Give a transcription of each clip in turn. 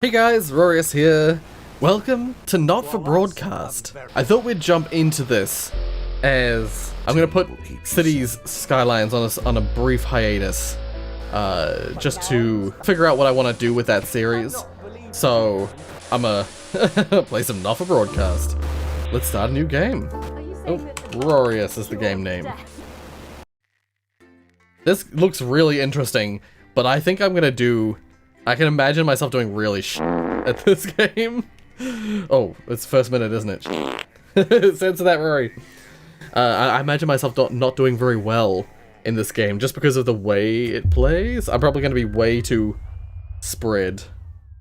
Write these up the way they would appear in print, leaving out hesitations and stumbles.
Hey guys, Rorius here. Welcome to Not for Broadcast. I thought we'd jump into this as I'm gonna put Cities Skylines on a brief hiatus, just to figure out what I want to do with that series. So I'm gonna play some Not for Broadcast. Let's start a new game. Oh, Rorius is the game name. This looks really interesting, but I think I'm gonna do. I can imagine myself doing really at this game. Oh, it's first minute, isn't it? Censor that, Rory. I imagine myself not doing very well in this game just because of the way it plays. I'm probably going to be way too spread.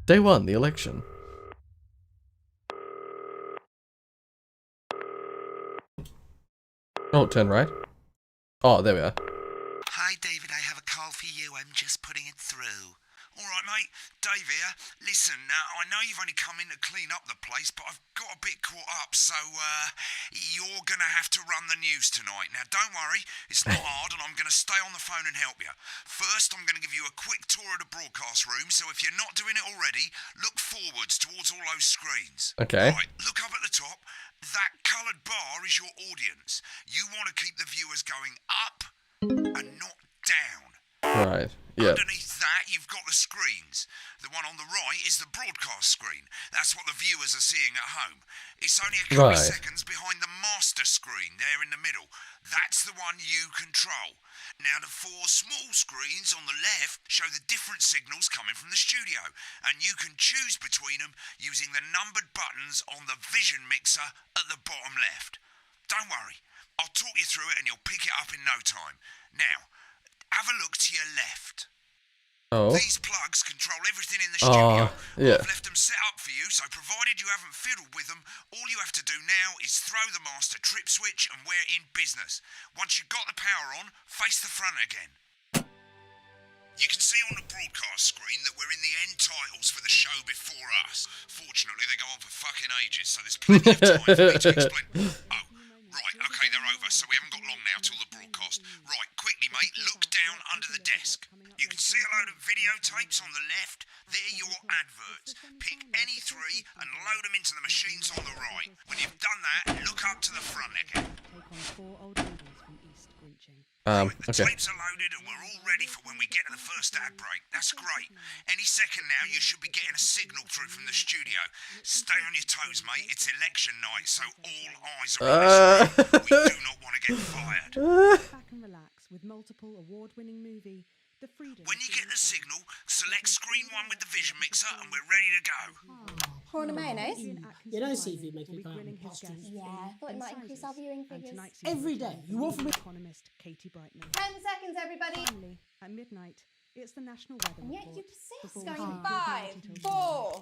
Day 1, the election. Oh, turn right. Oh, there we are. Hi, David, I have a call for you. I'm just putting it through. All right, mate. Dave here. Listen, I know you've only come in to clean up the place, but I've got a bit caught up, so you're going to have to run the news tonight. Now, don't worry. It's not hard, and I'm going to stay on the phone and help you. First, I'm going to give you a quick tour of the broadcast room, so if you're not doing it already, look forwards towards all those screens. Okay. Right, look up at the top. That coloured bar is your audience. You want to keep the viewers going up and not down. Right. Yeah. Underneath that, you've got the screens. The one on the right is the broadcast screen. That's what the viewers are seeing at home. It's only a couple of seconds behind the master screen there in the middle. That's the one you control. Now, the 4 small screens on the left show the different signals coming from the studio, and you can choose between them using the numbered buttons on the vision mixer at the bottom left. Don't worry, I'll talk you through it and you'll pick it up in no time. Now, have a look to your left. Oh. These plugs control everything in the studio. Yeah. I've left them set up for you, so provided you haven't fiddled with them, all you have to do now is throw the master trip switch and we're in business. Once you've got the power on, face the front again. You can see on the broadcast screen that we're in the end titles for the show before us. Fortunately, they go on for fucking ages, so there's plenty of time for me to explain. Oh, right, okay, they're over, so we haven't got long now till the broadcast. Right, quickly, mate, look down under the desk. You can see a load of videotapes on the left. They're your adverts. Pick any 3 and load them into the machines on the right. When you've done that, look up to the front again. The Okay. tapes are loaded and we're all ready for when we get to the first ad break. That's great. Any second now, you should be getting a signal through from the studio. Stay on your toes, mate. It's election night, so all eyes are on this. We do not want to get fired. Back and relax with multiple award-winning movie The Freedom. When you get the signal, select screen 1 with the vision mixer and we're ready to go. Prawn and mayonnaise? You know seafood makes me cry. Yeah, I thought it might increase our viewing figures. Every day, you offer me... Economist Katie Brightman. 10 seconds, everybody. Finally, at midnight, it's the National Weather And yet Report. you persist. before Going we start 5, until 4.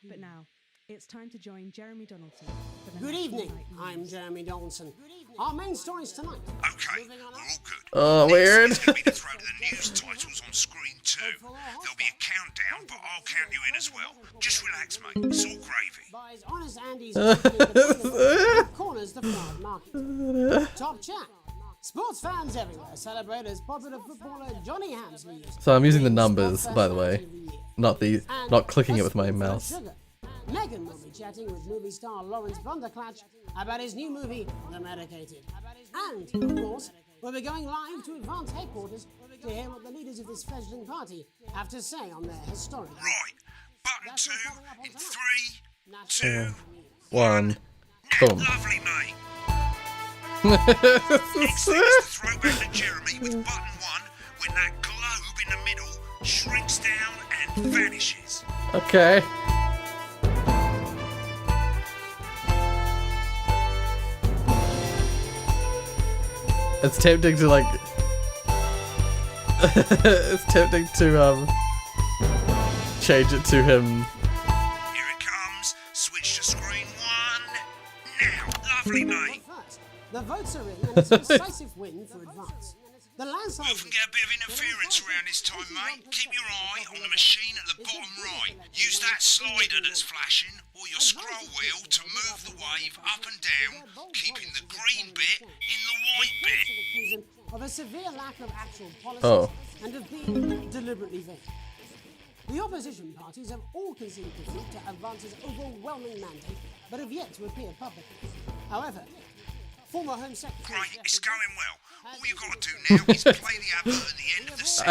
But now, it's time to join Jeremy Donaldson for the Good National evening, Night News. I'm Jeremy Donaldson. Our main stories tonight. Okay, we're all good. Oh, weird. Next, it's going to be to throw the news titles on screen 2. There'll be a countdown, but I'll count you in as well. Just relax, mate. It's all gravy. Buys honest Andy's and corners the fried market. Top chat. Sports fans everywhere celebrate as popular footballer Johnny Hamsley. So I'm using the numbers, by the way, not clicking it with my mouse. Megan will be chatting with movie star Lawrence Blunderclatch about his new movie, The Medicated. And, of course, we'll be going live to Advance headquarters to hear what the leaders of this fledgling party have to say on their historic... Right. Button 2 in 3, 2, 1. Now, Boom. lovely, mate. Next thing is to throw back to Jeremy with button 1 when that globe in the middle shrinks down and vanishes. Okay. It's tempting to like it's tempting to change it to him. Here it comes. Switch to screen 1. Now, lovely, mate. But first, the votes are in and it's a decisive win for Advance. The landslide... We often get a bit of interference around this time, mate. Keep your eye on the machine at the bottom right. Use that slider that's flashing or your scroll wheel to move the wave up and down, keeping the green bit in the white bit. Of a severe lack of actual policy and of being deliberately vague. The opposition parties have all conceded defeat to Advance's overwhelming mandate, but have yet to appear publicly. However, former Home Secretary... Right, it's going well. All you got to do now is play the advert at the end of the scene.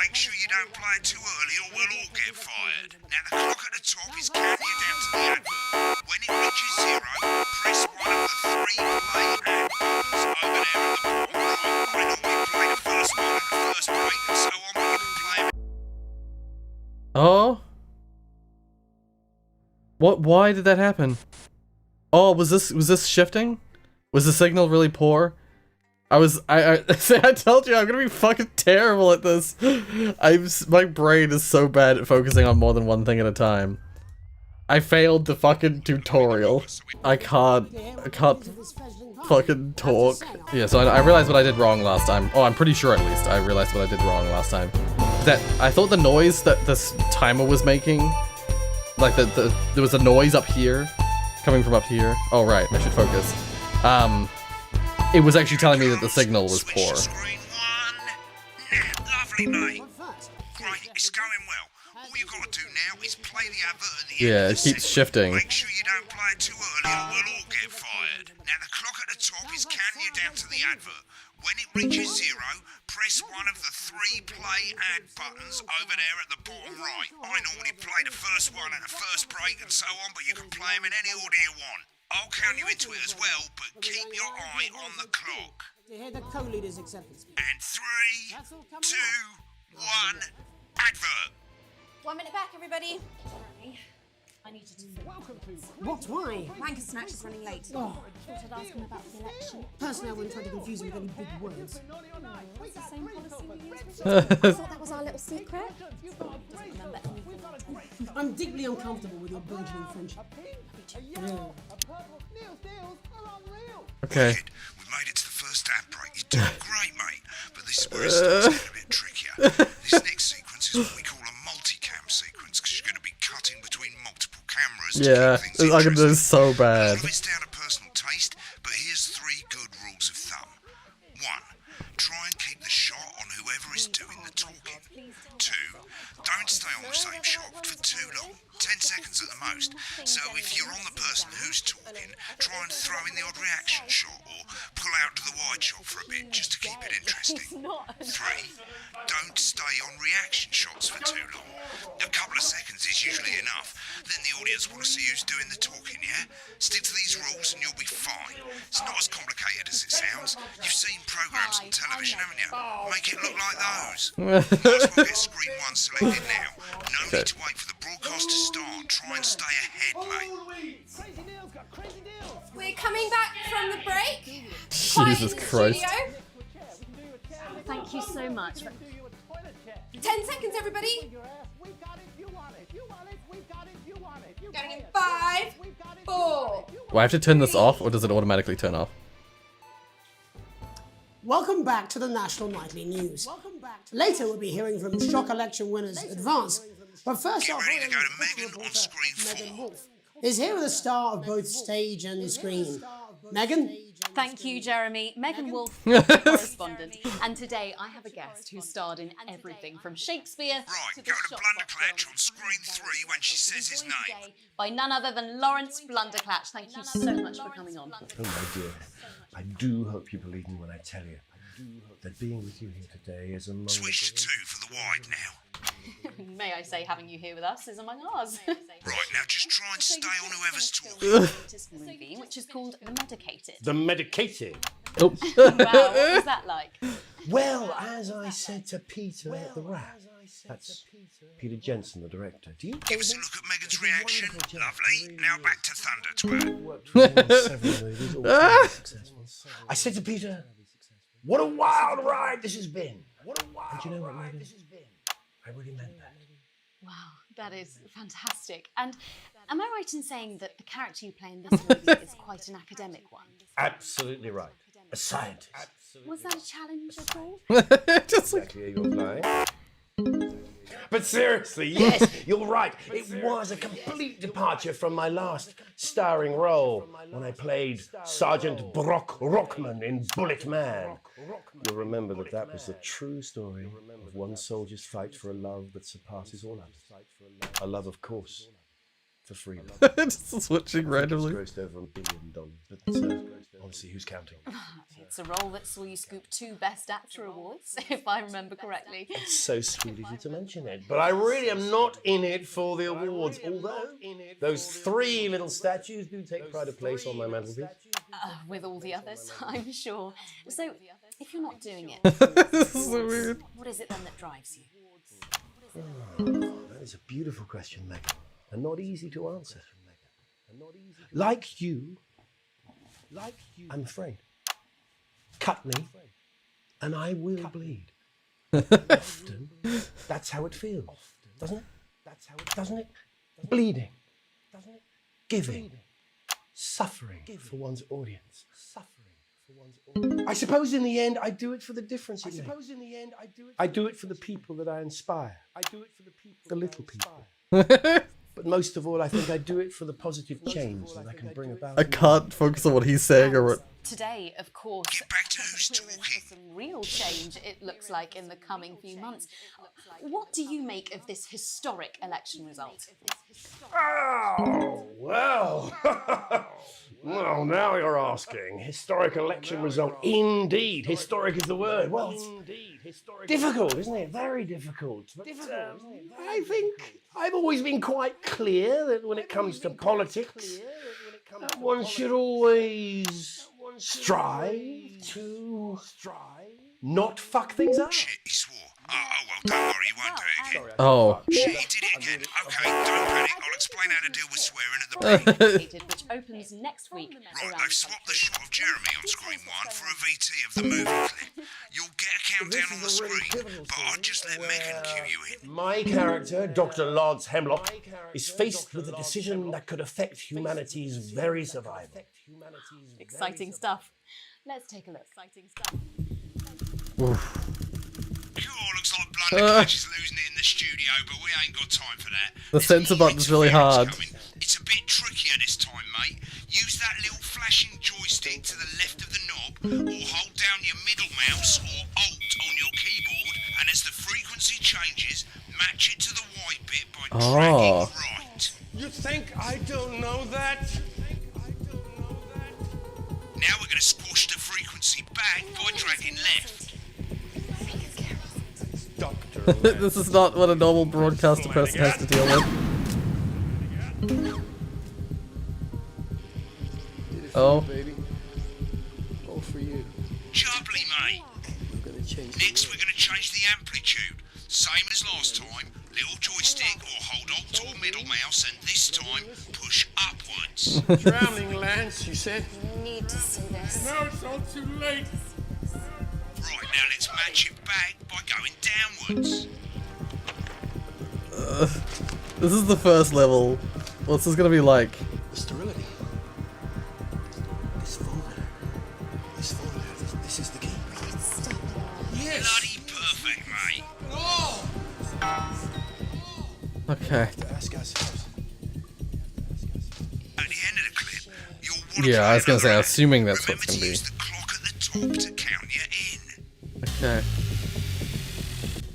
Make sure you don't play it too early or we'll all get fired. Now the clock at the top is counting you down to the advert. When it reaches 0, press one of the 3 play ad buttons over there at the bottom right. I normally play the first one and the first break and so on, but you can play them. Oh? What? Why did that happen? Oh, was this shifting? Was the signal really poor? I told you I'm gonna be fucking terrible at this. My brain is so bad at focusing on more than one thing at a time. I failed the fucking tutorial. I can't fucking talk. Yeah, so I realized what I did wrong last time. Oh, I'm pretty sure at least I realized what I did wrong last time. That I thought the noise that this timer was making, like there was a noise up here, coming from up here. Oh right, I should focus. It was actually telling me that the signal was poor. Screen 1. Now, lovely mate. Great, it's going well. All you got to do now is play the advert at the end Yeah, of it the keeps scene. shifting. Make sure you don't play it too early or we'll all get fired. Now the clock at the top is counting you down to the advert. When it reaches 0, press one of the 3 play ad buttons over there at the bottom right. I normally play the first one and the first break and so on, but you can play them in any order you want. I'll count you into it as well, but keep your eye on the clock. To hear the co-leader's acceptance speech. And 3, 2, 1, advert. 1 minute back, everybody. I need you to What? Why? Ranker Snatch is running late. Oh, Thought I'd ask him about the election. personally, I wouldn't try to confuse him with any big words. It's the same policy we use with I thought that was our little secret. doesn't remember anything. I'm deeply uncomfortable with your burgeoning friendship. Yeah. Okay. Ed, we made it to the first ad break. You're doing great, mate. But this is where it starts getting a bit trickier. This next sequence is what we call a multicam sequence, because you're going to be cutting between multiple cameras Yeah, to keep things I'm gonna do interesting. this so A lot bad. of it's down to personal taste, but here's 3 good rules of thumb. 1. Try and keep the shot on whoever is doing the talking. 2. Don't stay on the same shot for too long. 10 seconds at the most. So if you're on the person who's talking, try and throw in the odd reaction shot or pull out to the wide shot for a bit just to keep it interesting. 3. Don't stay on reaction shots for too long. A couple of seconds is usually enough. Then the audience want to see who's doing the talking, yeah? Stick to these rules and you'll be fine. It's not as complicated as it sounds. You've seen programs on television, haven't you? Make it look like those. Might as well get screen 1 selected now. No need to wait for the broadcast to start. Try and stay ahead, mate. We're coming back from the break. Jesus Quiet in the Christ. studio. Thank you so much. 10 seconds, everybody. Going in 5, 4. Do I have to turn this off, or does it automatically turn off? Welcome back to the National Nightly News. Later, we'll be hearing from shock election winners Advance. But first, Get our ready to go to Hollywood Megan on reporter, screen Megan 4. Wolf is here with a star of both stage and screen. Megan? Thank you, Jeremy. Megan Wolf, correspondent. And today I have a guest who starred in everything from Shakespeare Right, to go the to Shop Blunderclatch Box on screen 3 when she says his joined name. today by none other than Lawrence Blunderclatch. Thank you so much for coming on. Oh my dear, I do hope you believe me when I tell you that being with you here today is among Switch to 2 for the wide now. May I say, having you here with us is among ours. Right, now just try and stay on whoever's talking. Latest movie, which is called The Medicated. the medicated. Oh. Wow, what was that like? Well, as I said to Peter the Rat, that's Peter Jensen, the director. Do you Give us a look at Megan's reaction. Lovely. Now back to Thunder Twat. worked with him on several movies, all very successful. I said to Peter, "What a wild ride this has been!" And you know what, Megan? I really meant that. Wow, that is fantastic. And am I right in saying that the character you play in this movie is quite an academic one? Absolutely right. A scientist. Was that a challenge at all? Just like, Exactly, you're lying. But seriously, yes, you're right. It was a complete departure from my last starring role when I played Sergeant Brock Rockman in Bullet Man. You'll remember that was the true story of one soldier's fight for a love that surpasses all others. A love, of course, for freedom. Just switching randomly. It's grossed over $1 billion, but honestly, who's counting? It's a role that saw you scoop 2 Best Actor awards, if I remember correctly. It's so sweet of you to mention it, but I really am not in it for the awards, although those 3 little statues do take pride of place on my mantelpiece. With all the others, I'm sure. So, if you're not doing it, This is so weird. what is it then that drives you? That is a beautiful question, Megan, and not easy to answer. Like you, I'm afraid. Cut me, and I will bleed. Often, that's how it feels, doesn't it? Doesn't it? Bleeding, giving, suffering for one's audience. I suppose in the end, I do it for the difference it makes. I do it for the people that I inspire. The little people. But most of all, I think I do it for the positive change that I can bring about. I can't focus on what he's saying or what. Today, of course, Get back to who's we're in for talking. some real change, it looks like, in the coming few months. What do you make of this historic election result? Oh, well. Well, now you're asking. Historic election result. Indeed. Historic is the word. Well, it's difficult, isn't it? Very difficult. But, I think I've always been quite clear that when it comes to politics, one should always strive to not fuck things up. Shit, he swore. Oh, well, don't worry, he won't do it again. Oh. Shit, he did it again. Okay, don't panic. I'll explain how to deal with swearing at the break. Which opens next week. Right, around they've swapped the shot of Jeremy on screen 1 for a VT of the movie clip. You'll get a countdown on the screen, but I'll just let Megan cue you in. My character, Dr. Lance Hemlock, is faced with a decision that could affect humanity's very survival. Exciting stuff. Let's take a look. Exciting stuff. Cool, looks like Blundercatch is losing it in the studio, but we ain't got time for that. The There's censor more button's really interference hard. coming. It's a bit trickier this time, mate. Use that little flashing joystick to the left of the knob, or hold down your middle mouse or Alt on your keyboard, and as the frequency changes, match it to the white bit by dragging right. You think I don't know that? Now we're going to squash the frequency back by dragging left. Doctor. This is not what a normal broadcaster person has to deal with. Oh. Baby. All for you. Jubbly, mate. Next, we're going to change the amplitude. Same as last time. Little joystick or hold Alt or middle mouse, and this time push upwards. Drowning, Lance, you said? Need to see this. No, it's all too late. Right, now let's match it back by going downwards. This is the first level. What's this gonna be like? The sterility. This formula, this is the key. Bloody perfect, mate. Okay. Ask ourselves. At the end of the clip, you'll want to Yeah, I was gonna say, play assuming that's Remember what's gonna to be. use the clock at the top to count you in. Okay.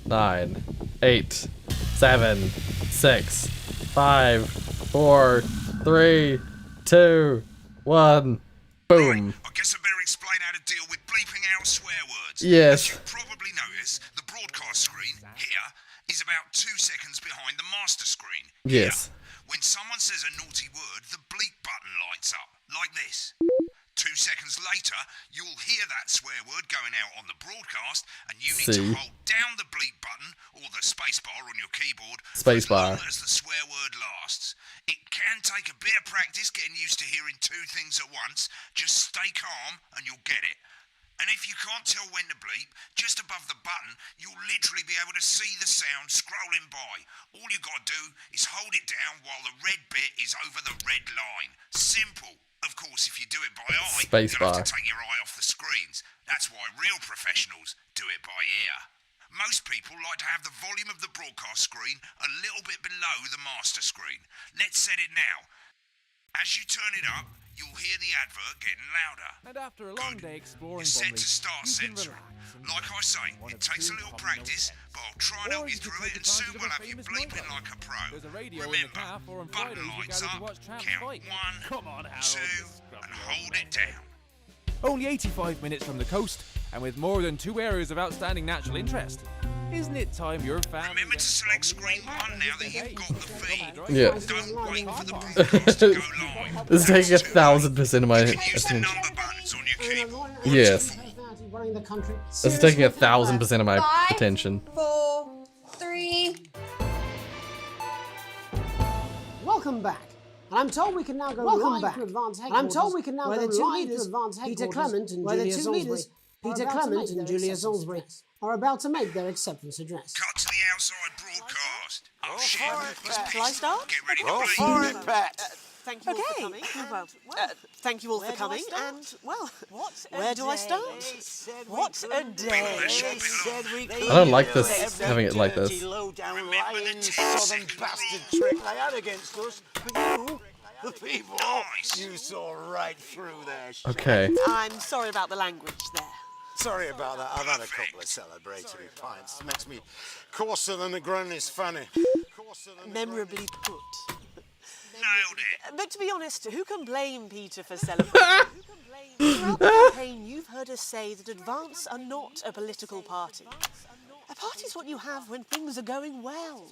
9, 8, 7, 6, 5, 4, 3, 2, 1. Boom. I guess I better explain how to deal with bleeping out swear words. Yes. As you probably notice, the broadcast screen, here, is about 2 seconds behind the master screen. Yes. Here. When someone says a naughty word, the bleep button lights up, like this. 2 seconds later, you'll hear that swear word going out on the broadcast, and you need to hold down the bleep button, or the spacebar on your keyboard, for as long as the swear word lasts. It can take a bit of practice getting used to hearing 2 things at once. Just stay calm, and you'll get it. And if you can't tell when to bleep, just above the button, you'll literally be able to see the sound scrolling by. All you gotta do is hold it down while the red bit is over the red line. Simple. Of course, if you do it by eye, you'll have to take your eye off the screens. That's why real professionals do it by ear. Most people like to have the volume of the broadcast screen a little bit below the master screen. Let's set it now. As you turn it up, you'll hear the advert getting louder. And after a long day exploring It's set Bromley, to start you can censoring. relax and Like I say, one it of takes a two little common practice, notes. but I'll try and help Or you you could through take it, and soon advantage of we'll a have you famous bleeping mobile. like a pro. There's a radio in the Remember, calf, or on button Fridays you lights gather to up, watch tramps count fight. 1, Come on, Harold, 2, you scruffy and old hold man. it down. Only 85 minutes from the coast, and with more than 2 areas of outstanding natural interest. Isn't it time your family... Remember to select screen 1 now that you've got the feed. Yeah. Don't wait for the broadcast to go live. This is taking 1,000% of my You can use the attention. number buttons on your keyboard. Yes. Running the country. This is taking 1,000% of my attention. 4, 3. Welcome back. And I'm told we can now go live to advance headquarters. And I'm told we can now go live to advance headquarters. Peter Clement and Julia Salisbury. Peter Clement and Julia Salisbury are about to make their acceptance address. Cut to the outside broadcast. Oh shit. Shall I start? Get ready to Go bleep. for it, Pat. Thank you all for coming. Thank you all for coming. And, well, where do I start? What a day. I don't like this, having it like this. Low-down Remember the lying 10 southern second bastard rule. trick they had against us. But you, the people, Nice. you saw right through their shit. Okay. I'm sorry about the language there. Sorry about that. I've had a couple of celebratory pints. Makes me coarser than a granny's fanny. Memorably put. Nailed it. But to be honest, who can blame Peter for celebrating? Throughout the campaign, you've heard us say that Advance are not a political party. A party is what you have when things are going well.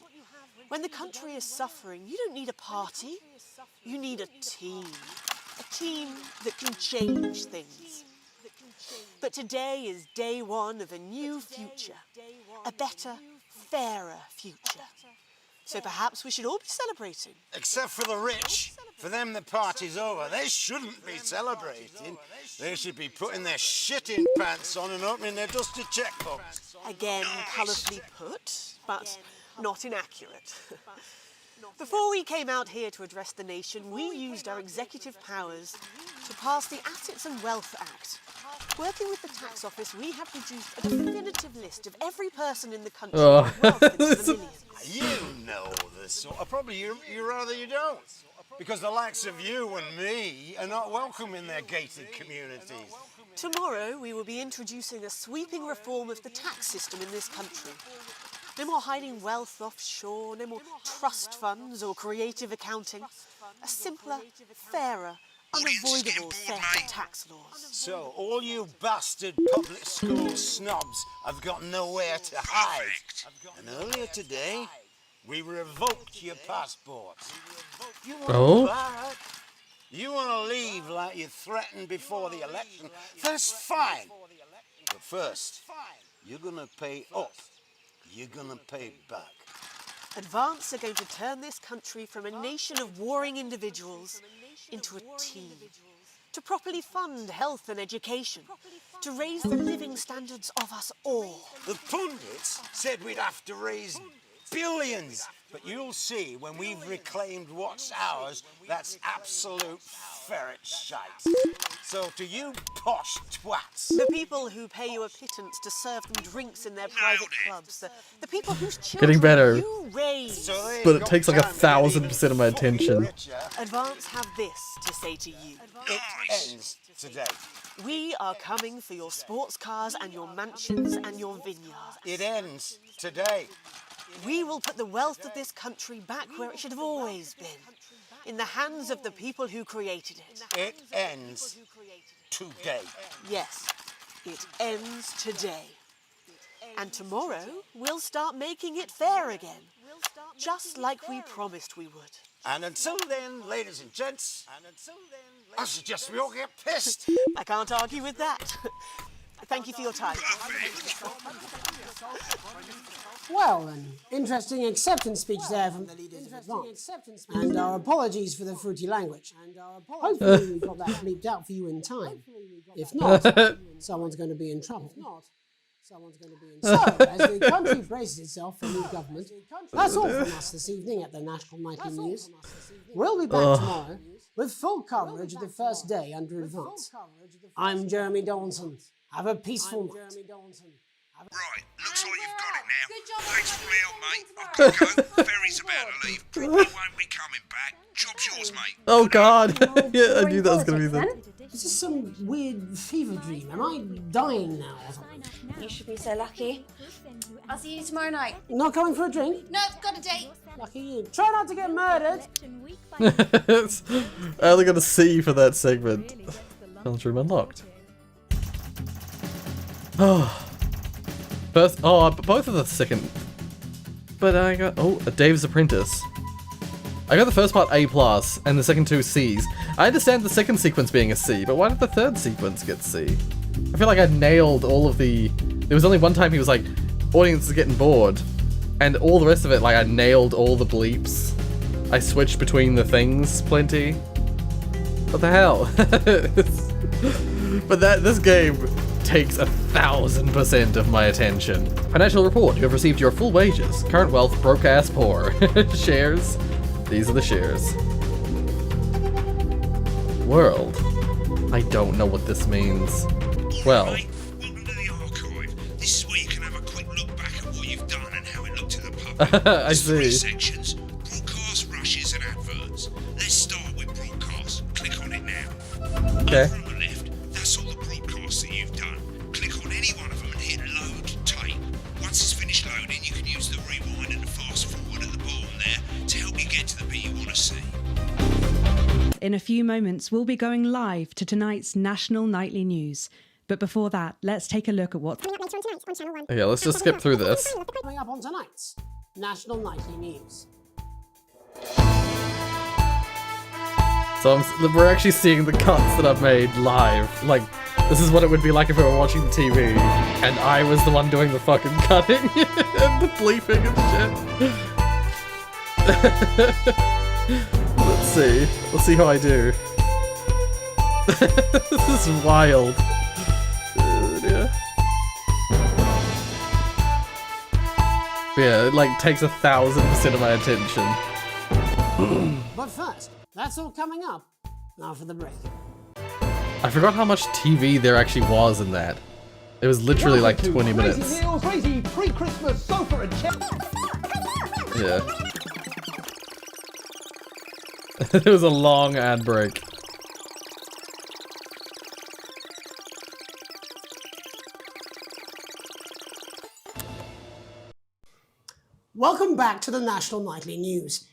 When the country is suffering, you don't need a party. You need a team. A team that can change things. But today is day one of a new future. A better, fairer future. So perhaps we should all be celebrating. Except for the rich. For them, the party's over. They shouldn't be celebrating. They should be putting their shitting pants on and opening their dusty checkbooks. Again, colourfully put, but not inaccurate. Before we came out here to address the nation, we used our executive powers to pass the Assets and Wealth Act. Working with the tax office, we have produced a definitive list of every person in the country with wealth into the millions. You know this sort of, probably you rather you don't. Because the likes of you and me are not welcome in their gated communities. Tomorrow, we will be introducing a sweeping reform of the tax system in this country. No more hiding wealth offshore, no more trust funds or creative accounting. A simpler, fairer, unavoidable set of tax laws. So, all you bastard public school snobs have got nowhere to hide. And earlier today, we revoked your passports. You want Oh? back? You want to leave like you threatened before the election? That's fine. But first, you're going to pay up. You're going to pay back. Advance are going to turn this country from a nation of warring individuals into a team. To properly fund health and education. To raise the living standards of us all. The pundits said we'd have to raise billions. But you'll see when we've reclaimed what's ours, that's absolute ferret shite. So to you posh twats. The people who pay you a pittance to serve them drinks in their private clubs. The people whose children Getting better. you raise. So they've But it got takes like time to get 1,000% of my even attention. richer. Advance have this to say to you. It ends today. We are coming for your sports cars and your mansions and your vineyards. It ends today. We will put the wealth of this country back where it should have always been. In the hands of the people who created it. It ends today. Yes, it ends today. And tomorrow, we'll start making it fair again. Just like we promised we would. And until then, ladies and gents, I suggest we all get pissed. I can't argue with that. Thank you for your time. Well, an interesting acceptance speech there from the leaders of Advance. And our apologies for the fruity language. Hopefully we got that bleeped out for you in time. If not, someone's going to be in trouble. So, as the country braces itself for new government, that's all from us this evening at the National Nightly News. We'll be back tomorrow with full coverage of the first day under Advance. I'm Jeremy Donaldson. Have a peaceful night. Right, looks like you've got it now. Good job. Thanks for all the help, mate. I've got to go. Ferry's about to leave. Probably won't be coming back. Job's yours, mate. Oh god. Yeah, I knew that was gonna be the. Is this some weird fever dream? Am I dying now or something? You should be so lucky. I'll see you tomorrow night. Not going for a drink? No, got a date. Lucky you. Try not to get murdered. I only got a C for that segment. Challenge room unlocked. Oh. First, both of the second. But I got, a Dave's Apprentice. I got the first part A+, and the second two C's. I understand the second sequence being a C, but why did the third sequence get C? I feel like I nailed all of the... There was only one time he was like, audience is getting bored. And all the rest of it, like, I nailed all the bleeps. I switched between the things plenty. What the hell? But this game takes 1000% of my attention. Financial report. You have received your full wages. Current wealth, broke ass poor. Shares. These are the shares. World. I don't know what this means. Well. Welcome to the archive. This is where you can have a quick look back at what you've done and how it looked to the public. I see. 3 sections. Broadcast, rushes and adverts. Let's start with broadcast. Click on it now. Okay. Over on the left, that's all the broadcasts that you've done. Click on any one of them and hit load tape. Once it's finished loading, you can use the rewind and the fast forward at the bottom there to help you get to the bit you want to see. In a few moments, we'll be going live to tonight's national nightly news. But before that, let's take a look at what's coming up later on tonight on Channel 1. Okay, let's just skip through this. Coming up on tonight's National Nightly News. So we're actually seeing the cuts that I've made live. Like, this is what it would be like if we were watching TV, and I was the one doing the fucking cutting and the bleeping and shit. Let's see. Let's see how I do. This is wild. Yeah, it like takes 1000% of my attention. But first, that's all coming up after the break. I forgot how much TV there actually was in that. It was literally like 20 minutes. Crazy pre-Christmas sofa and chair. Yeah. It was a long ad break. Welcome back to the National Nightly News.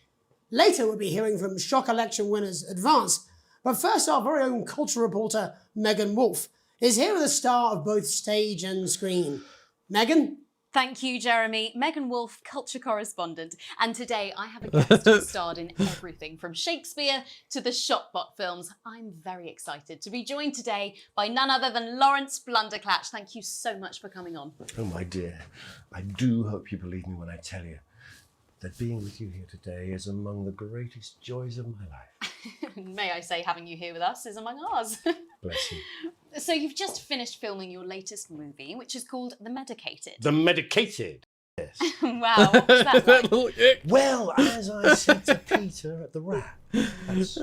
Later we'll be hearing from shock election winners Advance, but first our very own culture reporter Megan Wolfe is here with a star of both stage and screen. Megan? Thank you, Jeremy. Megan Wolfe, culture correspondent. And today I have a guest who starred in everything from Shakespeare to the Shotbot films. I'm very excited to be joined today by none other than Lawrence Blunderclatch. Thank you so much for coming on. Oh, my dear. I do hope you believe me when I tell you that being with you here today is among the greatest joys of my life. May I say, having you here with us is among ours. Bless you. So you've just finished filming your latest movie, which is called The Medicated. The Medicated? Yes. Wow, what was that like? Well, as I said to Peter at the wrap, that's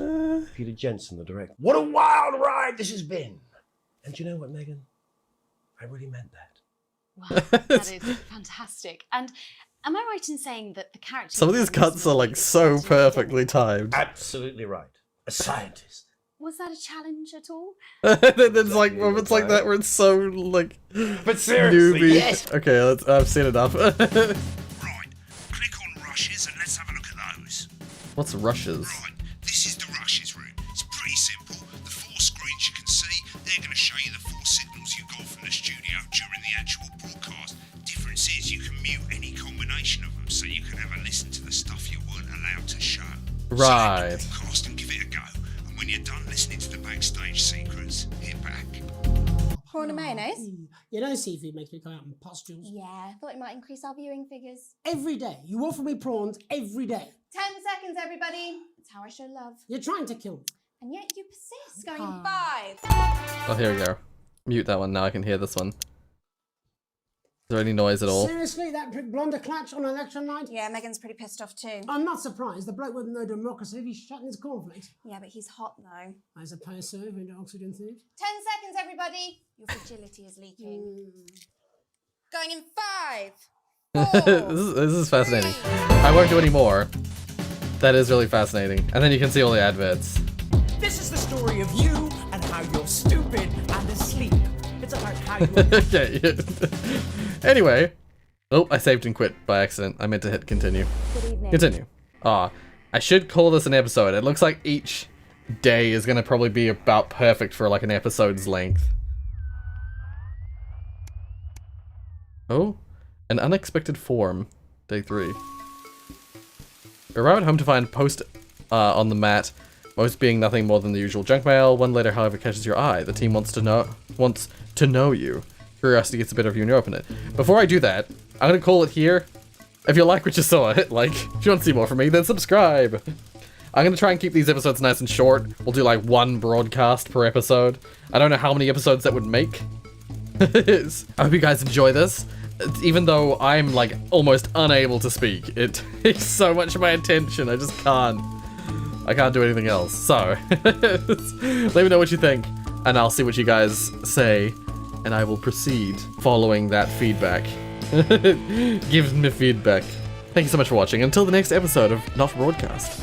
Peter Jensen, the director. What a wild ride this has been. And do you know what, Megan? I really meant that. Wow, that is fantastic. And am I right in saying that the character... Some of these cuts are like so perfectly timed. Absolutely right. A scientist. Was that a challenge at all? There's like moments like that where it's so like but seriously, newbie. Yes. Okay, I've seen enough. Right, click on rushes and let's have a look at those. What's rushes? Right, this is the rushes room. It's pretty simple. The 4 screens you can see, they're going to show you the 4 signals you got from the studio during the actual broadcast. Difference is you can mute any combination of them, so you can have a listen to the stuff you weren't allowed to show. Right. Select the broadcast and give it a go. And when you're done listening to the backstage secrets, hit back. Prawn and mayonnaise? You know seafood makes me go out in pustules. Yeah, I thought it might increase our viewing figures. Every day. You offer me prawns every day. 10 seconds, everybody. That's how I show love. You're trying to kill me. And yet you persist, going in 5. Oh, here we go. Mute that one now. I can hear this one. Is there any noise at all? Seriously, that prick Blunderclatch on election night? Yeah, Megan's pretty pissed off too. I'm not surprised. The bloke with no democracy, he's shutting his cornflakes. Yeah, but he's hot though. I suppose so, into oxygen thieves. 10 seconds, everybody. Your fragility is leaking. Going in 5, this is fascinating. I won't do any more. That is really fascinating. And then you can see all the adverts. This is the story of you and how you're stupid and asleep. It's about how you... Okay. Anyway. Oh, I saved and quit by accident. I meant to hit continue. Continue. I should call this an episode. It looks like each day is gonna probably be about perfect for like an episode's length. Oh, an unexpected form. Day 3. Arrive at home to find post on the mat, most being nothing more than the usual junk mail. One letter, however, catches your eye. The team wants to know you. Curiosity gets a bit of you and you open it. Before I do that, I'm gonna call it here. If you like what you saw, hit like. If you want to see more from me, then subscribe. I'm gonna try and keep these episodes nice and short. We'll do like 1 broadcast per episode. I don't know how many episodes that would make. I hope you guys enjoy this. Even though I'm like almost unable to speak, it takes so much of my attention. I just can't. I can't do anything else. So, let me know what you think, and I'll see what you guys say, and I will proceed following that feedback. Give me feedback. Thank you so much for watching. Until the next episode of Not Broadcast.